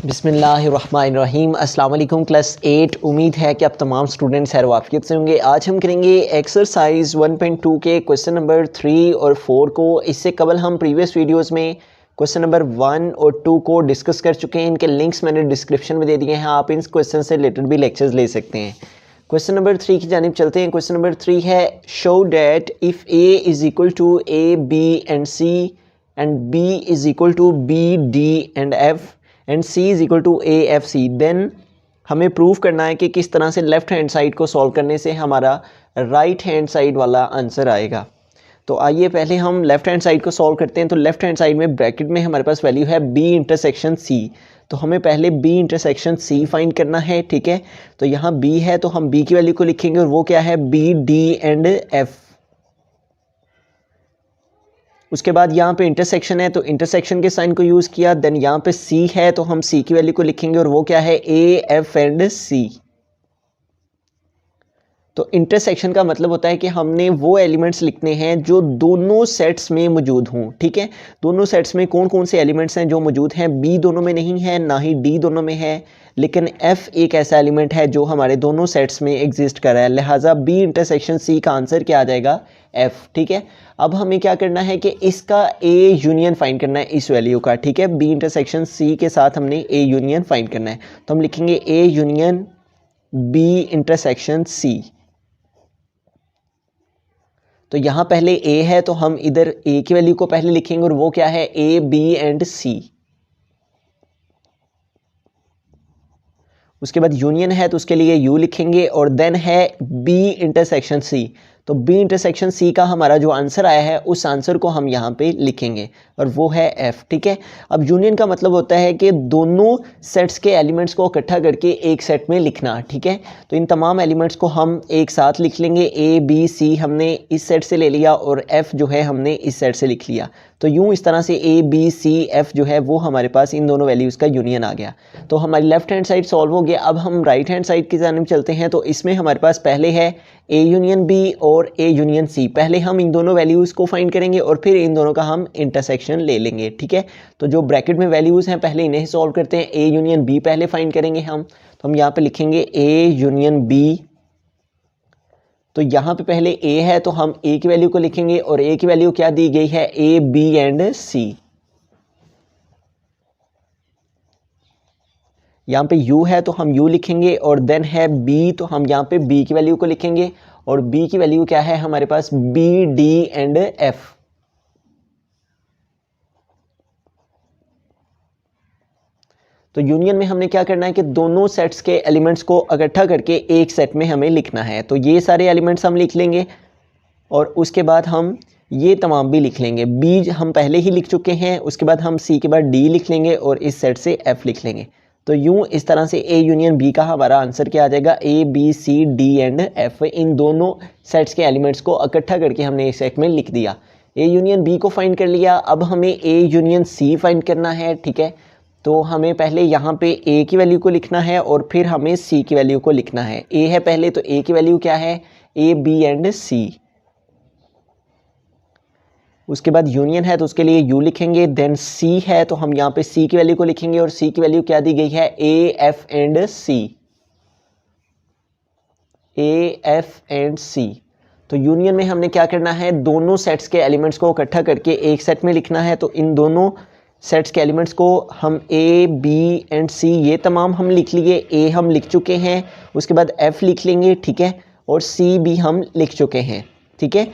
बिस्मिल्लाहिर्रहमानिर्रहीम। अस्सलाम वालेकुम क्लास 8। उम्मीद है कि आप तमाम स्टूडेंट्स खैर वाफियत से होंगे। आज हम करेंगे एक्सरसाइज 1.2 के क्वेश्चन नंबर 3 और 4 को। इससे कबल हम प्रीवियस वीडियोस में क्वेश्चन नंबर 1 और 2 को डिस्कस कर चुके हैं। इनके लिंक्स मैंने डिस्क्रिप्शन में दे दिए हैं, आप इन क्वेश्चन से रिलेटेड भी लेक्चर्स ले सकते हैं। क्वेश्चन नंबर 3 की जानिब चलते हैं। क्वेश्चन नंबर 3 है show that if A is equal to A B and C and B is equal to B D and F and C is equal to A F C, then हमें prove करना है कि किस तरह से left hand side को solve करने से हमारा राइट हैंड साइड वाला आंसर आएगा। तो आइए पहले हम लेफ़्ट हैंड साइड को सॉल्व करते हैं। तो लेफ़्ट हैंड साइड में ब्रैकेट में हमारे पास वैल्यू है बी इंटरसेक्शन सी, तो हमें पहले बी इंटरसेक्शन सी फाइंड करना है। ठीक है, तो यहाँ बी है तो हम बी की वैल्यू को लिखेंगे और वो क्या है, बी डी एंड एफ। उसके बाद यहाँ पे इंटरसेक्शन है तो इंटरसेक्शन के साइन को यूज़ किया। देन यहाँ पे सी है तो हम सी की वैल्यू को लिखेंगे और वो क्या है, ए एफ एंड सी। तो इंटरसेक्शन का मतलब होता है कि हमने वो एलिमेंट्स लिखने हैं जो दोनों सेट्स में मौजूद हों। ठीक है, दोनों सेट्स में कौन कौन से एलिमेंट्स हैं जो मौजूद हैं, बी दोनों में नहीं है, ना ही डी दोनों में है, लेकिन एफ एक ऐसा एलिमेंट है जो हमारे दोनों सेट्स में एग्जिस्ट कर रहा है। लिहाजा बी इंटरसेक्शन सी का आंसर क्या आ जाएगा, एफ। ठीक है, अब हमें क्या करना है कि इसका ए यूनियन फाइंड करना है इस वैल्यू का। ठीक है, बी इंटरसेक्शन सी के साथ हमने ए यूनियन फाइंड करना है, तो हम लिखेंगे A union B intersection C. तो यहाँ पहले a है तो हम इधर a की वैल्यू को पहले लिखेंगे और वो क्या है, a b एंड c। उसके बाद यूनियन है तो उसके लिए u लिखेंगे और देन है b इंटरसेक्शन c। तो b इंटरसेक्शन c का हमारा जो आंसर आया है उस आंसर को हम यहाँ पे लिखेंगे और वो है f। ठीक है, अब यूनियन का मतलब होता है कि दोनों सेट्स के एलिमेंट्स को इकट्ठा करके एक सेट में लिखना। ठीक है, तो इन तमाम एलिमेंट्स को हम एक साथ लिख लेंगे। a b c हमने इस सेट से ले लिया और f जो है हमने इस सेट से लिख लिया। तो यूँ इस तरह से a b c f जो है वो हमारे पास इन दोनों वैल्यूज़ का यूनियन आ गया। तो हमारी लेफ्ट हैंड साइड सॉल्व हो गया। अब हम राइट हैंड साइड की जानिब चलते हैं। तो इसमें हमारे पास पहले है a यूनियन b और a यूनियन c। पहले हम इन दोनों वैल्यूज़ को फाइंड करेंगे और फिर इन दोनों का हम इंटरसेक्शन ले लेंगे। ठीक है, तो जो ब्रैकेट में वैल्यूज़ हैं पहले इन्हें सॉल्व करते हैं। a यूनियन b पहले फाइंड करेंगे हम, तो हम यहाँ पे लिखेंगे a यूनियन b। तो यहाँ पे पहले a है तो हम a की वैल्यू को लिखेंगे और a की वैल्यू क्या दी गई है, a b एंड c। यहाँ पे u है तो हम u लिखेंगे और देन है b तो हम यहाँ पे b की वैल्यू को लिखेंगे और b की वैल्यू क्या है हमारे पास, b d एंड f। तो यूनियन में हमने क्या करना है कि दोनों सेट्स के एलिमेंट्स को इकट्ठा करके एक सेट में हमें लिखना है। तो ये सारे एलिमेंट्स हम लिख लेंगे और उसके बाद हम ये तमाम भी लिख लेंगे। b हम पहले ही लिख चुके हैं, उसके बाद हम c के बाद d लिख लेंगे और इस सेट से f लिख लेंगे। तो यूं इस तरह से a यूनियन b का हमारा आंसर क्या आ जाएगा, a b c d and f। इन दोनों सेट्स के एलिमेंट्स को इकट्ठा करके हमने एक सेट में लिख दिया। a यूनियन b को फाइंड कर लिया, अब हमें a यूनियन c फाइंड करना है। ठीक है, तो हमें पहले यहाँ पे a की वैल्यू को लिखना है और फिर हमें c की वैल्यू को लिखना है। a है पहले तो a की वैल्यू क्या है, a b एंड c। उसके बाद यूनियन है तो उसके लिए u लिखेंगे। देन c है तो हम यहाँ पे c की वैल्यू को लिखेंगे और c की वैल्यू क्या दी गई है, a f and c, a f and c। तो यूनियन में हमने क्या करना है, दोनों सेट्स के एलिमेंट्स को इकट्ठा करके एक सेट में लिखना है। तो इन दोनों सेट्स के एलिमेंट्स को हम a b एंड c ये तमाम हम लिख लिए। a हम लिख चुके हैं, उसके बाद f लिख लेंगे। ठीक है, और c भी हम लिख चुके हैं। ठीक है,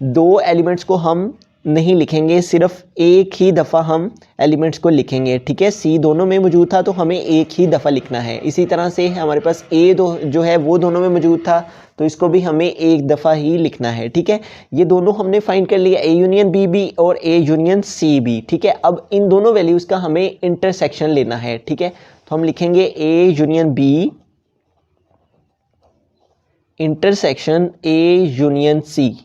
दो एलिमेंट्स को हम नहीं लिखेंगे, सिर्फ एक ही दफ़ा हम एलिमेंट्स को लिखेंगे। ठीक है, सी दोनों में मौजूद था तो हमें एक ही दफ़ा लिखना है। इसी तरह से हमारे पास ए जो है वो दोनों में मौजूद था तो इसको भी हमें एक दफ़ा ही लिखना है। ठीक है, ये दोनों हमने फाइंड कर लिया, ए यूनियन बी भी और ए यूनियन सी भी। ठीक है, अब इन दोनों वैल्यूज़ का हमें इंटरसेक्शन लेना है। ठीक है, तो हम लिखेंगे A union B intersection A union C.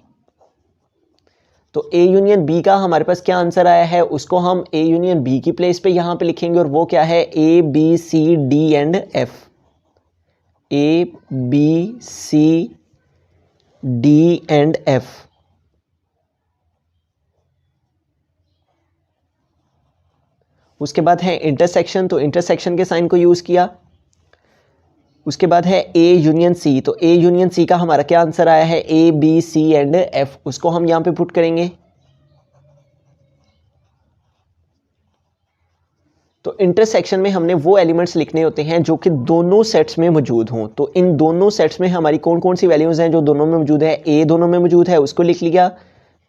तो a यूनियन b का हमारे पास क्या आंसर आया है, उसको हम a यूनियन b की प्लेस पे यहाँ पे लिखेंगे और वो क्या है, a b c d and f। a b c d and f। उसके बाद है इंटरसेक्शन, तो इंटरसेक्शन के साइन को यूज़ किया। उसके बाद है ए यूनियन सी, तो ए यूनियन सी का हमारा क्या आंसर आया है, A B C and F, उसको हम यहाँ पे पुट करेंगे। तो इंटरसेक्शन में हमने वो एलिमेंट्स लिखने होते हैं जो कि दोनों सेट्स में मौजूद हों। तो इन दोनों सेट्स में हमारी कौन कौन सी वैल्यूज़ हैं जो दोनों में मौजूद है, ए दोनों में मौजूद है उसको लिख लिया,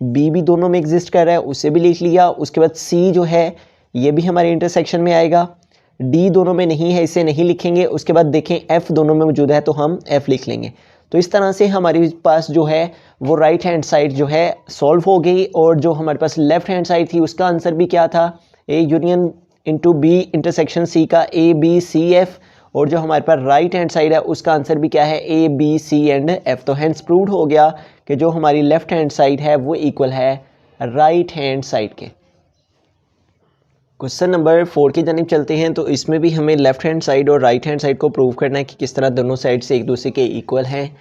बी भी दोनों में एग्जिस्ट कर रहा है उसे भी लिख लिया। उसके बाद सी जो है ये भी हमारे इंटरसेक्शन में आएगा, डी दोनों में नहीं है इसे नहीं लिखेंगे। उसके बाद देखें एफ दोनों में मौजूद है तो हम एफ लिख लेंगे। तो इस तरह से हमारे पास जो है वो राइट हैंड साइड जो है सॉल्व हो गई, और जो हमारे पास लेफ्ट हैंड साइड थी उसका आंसर भी क्या था, A union into B intersection C का ए बी सी एफ, और जो हमारे पास राइट हैंड साइड है उसका आंसर भी क्या है, A B C and F. तो हैंस प्रूव्ड हो गया कि जो हमारी लेफ्ट हैंड साइड है वो इक्वल है राइट हैंड साइड के। क्वेश्चन नंबर 4 की जानिब चलते हैं। तो इसमें भी हमें लेफ्ट हैंड साइड और राइट हैंड साइड को प्रूव करना है कि किस तरह दोनों साइड से एक दूसरे के इक्वल हैं।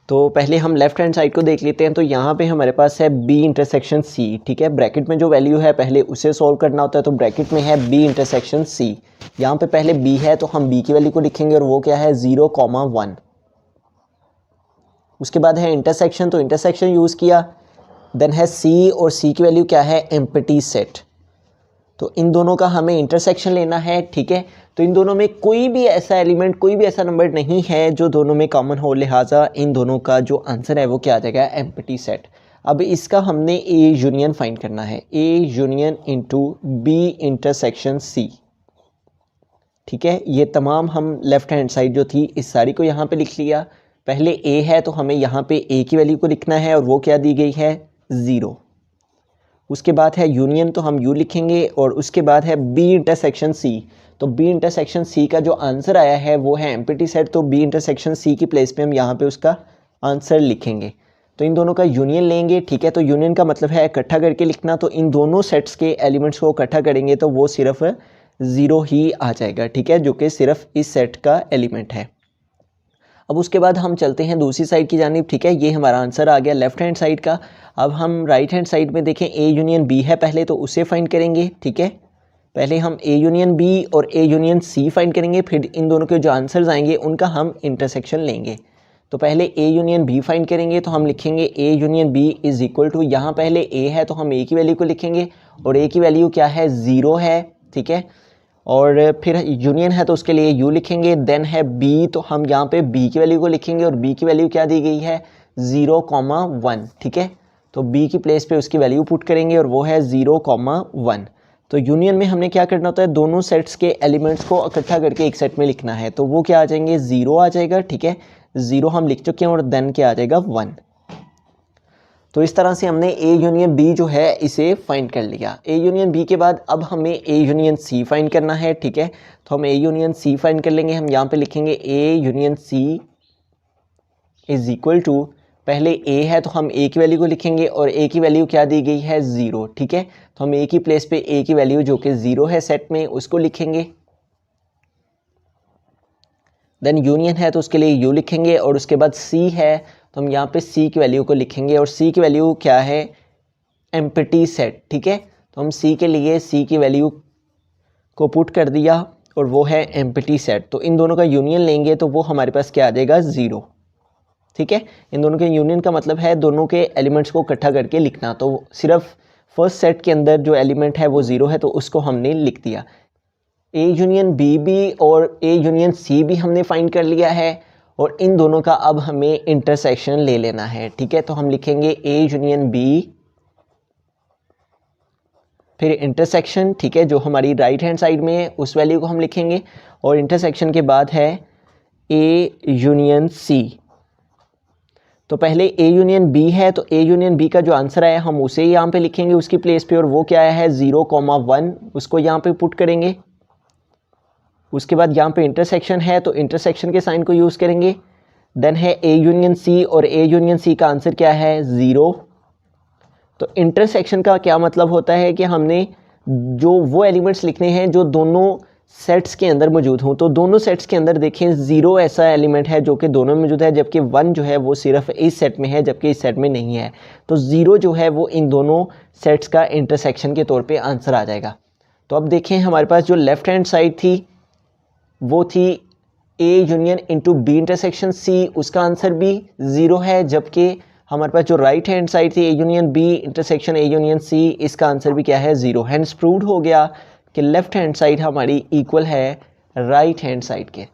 तो पहले हम लेफ्ट हैंड साइड को देख लेते हैं। तो यहाँ पे हमारे पास है बी इंटरसेक्शन सी, ठीक है। ब्रैकेट में जो वैल्यू है पहले उसे सॉल्व करना होता है, तो ब्रैकेट में है बी इंटरसेक्शन सी। यहाँ पे पहले बी है तो हम बी की वैल्यू को लिखेंगे और वो क्या है 0,1। उसके बाद है इंटरसेक्शन, तो इंटरसेक्शन यूज़ किया। देन है सी, और सी की वैल्यू क्या है, एम्प्टी सेट। तो इन दोनों का हमें इंटरसेक्शन लेना है, ठीक है। तो इन दोनों में कोई भी ऐसा एलिमेंट, कोई भी ऐसा नंबर नहीं है जो दोनों में कॉमन हो, लिहाजा इन दोनों का जो आंसर है वो क्या आ जाएगा, एम्प्टी सेट। अब इसका हमने ए यूनियन फाइंड करना है, A union into B intersection C, ठीक है। ये तमाम हम लेफ्ट हैंड साइड जो थी इस सारी को यहाँ पे लिख लिया। पहले ए है तो हमें यहाँ पे ए की वैल्यू को लिखना है और वो क्या दी गई है 0। उसके बाद है यूनियन, तो हम यू लिखेंगे, और उसके बाद है बी इंटरसेक्शन सी। तो बी इंटरसेक्शन सी का जो आंसर आया है वो है एम्प्टी सेट, तो बी इंटरसेक्शन सी की प्लेस पे हम यहाँ पे उसका आंसर लिखेंगे। तो इन दोनों का यूनियन लेंगे, ठीक है। तो यूनियन का मतलब है इकट्ठा करके लिखना, तो इन दोनों सेट्स के एलिमेंट्स को इकट्ठा करेंगे तो वो सिर्फ 0 ही आ जाएगा, ठीक है, जो कि सिर्फ इस सेट का एलिमेंट है। अब उसके बाद हम चलते हैं दूसरी साइड की जानिब, ठीक है। ये हमारा आंसर आ गया लेफ्ट हैंड साइड का। अब हम राइट हैंड साइड में देखें, ए यूनियन बी है पहले, तो उसे फाइंड करेंगे, ठीक है। पहले हम ए यूनियन बी और ए यूनियन सी फाइंड करेंगे, फिर इन दोनों के जो आंसर्स आएंगे उनका हम इंटरसेक्शन लेंगे। तो पहले ए यूनियन बी फाइंड करेंगे, तो हम लिखेंगे A union B is equal to, यहाँ पहले ए है तो हम ए की वैल्यू को लिखेंगे, और ए की वैल्यू क्या है 0 है, ठीक है। और फिर यूनियन है तो उसके लिए यू लिखेंगे। देन है बी, तो हम यहाँ पे बी की वैल्यू को लिखेंगे, और बी की वैल्यू क्या दी गई है 0,1, ठीक है। तो बी की प्लेस पे उसकी वैल्यू पुट करेंगे और वो है 0,1। तो यूनियन में हमने क्या करना होता है, दोनों सेट्स के एलिमेंट्स को इकट्ठा करके एक सेट में लिखना है, तो वो क्या आ जाएंगे 0 आ जाएगा, ठीक है। 0 हम लिख चुके हैं, और देन क्या आ जाएगा 1। तो इस तरह से हमने ए यूनियन बी जो है इसे फाइंड कर लिया। ए यूनियन बी के बाद अब हमें ए यूनियन सी फाइंड करना है, ठीक है। तो हम ए यूनियन सी फाइंड कर लेंगे। हम यहाँ पे लिखेंगे A union C is equal to, पहले ए है तो हम ए की वैल्यू को लिखेंगे, और ए की वैल्यू क्या दी गई है 0, ठीक है। तो हम ए की प्लेस पे ए की वैल्यू जो कि 0 है सेट में उसको लिखेंगे। देन यूनियन है तो उसके लिए यू लिखेंगे, और उसके बाद सी है तो हम यहाँ पे सी की वैल्यू को लिखेंगे, और सी की वैल्यू क्या है एम्प्टी सेट, ठीक है। तो हम सी के लिए सी की वैल्यू को पुट कर दिया और वो है एम्प्टी सेट। तो इन दोनों का यूनियन लेंगे तो वो हमारे पास क्या आ जाएगा 0, ठीक है। इन दोनों के यूनियन का मतलब है दोनों के एलिमेंट्स को इकट्ठा करके लिखना। तो सिर्फ फर्स्ट सेट के अंदर जो एलिमेंट है वो 0 है तो उसको हमने लिख दिया। ए यूनियन बी भी और ए यूनियन सी भी हमने फाइंड कर लिया है, और इन दोनों का अब हमें इंटरसेक्शन ले लेना है, ठीक है। तो हम लिखेंगे ए यूनियन बी, फिर इंटरसेक्शन, ठीक है, जो हमारी राइट हैंड साइड में है उस वैल्यू को हम लिखेंगे, और इंटरसेक्शन के बाद है ए यूनियन सी। तो पहले ए यूनियन बी है तो ए यूनियन बी का जो आंसर आया हम उसे यहाँ पे लिखेंगे उसकी प्लेस पे, और वो क्या आया है 0,1, उसको यहाँ पे पुट करेंगे। उसके बाद यहाँ पे इंटरसेक्शन है तो इंटरसेक्शन के साइन को यूज़ करेंगे। देन है ए यूनियन सी, और ए यूनियन सी का आंसर क्या है 0। तो इंटरसेक्शन का क्या मतलब होता है कि हमने जो वो एलिमेंट्स लिखने हैं जो दोनों सेट्स के अंदर मौजूद हों। तो दोनों सेट्स के अंदर देखें 0 ऐसा एलिमेंट है जो कि दोनों में मौजूद है, जबकि 1 जो है वो सिर्फ इस सेट में है जबकि इस सेट में नहीं है। तो 0 जो है वो इन दोनों सेट्स का इंटरसेक्शन के तौर पे आंसर आ जाएगा। तो अब देखें हमारे पास जो लेफ्ट हैंड साइड थी वो थी A union into B intersection C, उसका आंसर भी 0 है, जबकि हमारे पास जो राइट हैंड साइड थी A union B intersection A union C, इसका आंसर भी क्या है 0। हैंड्स प्रूव्ड हो गया कि लेफ्ट हैंड साइड हमारी इक्वल है राइट हैंड साइड के।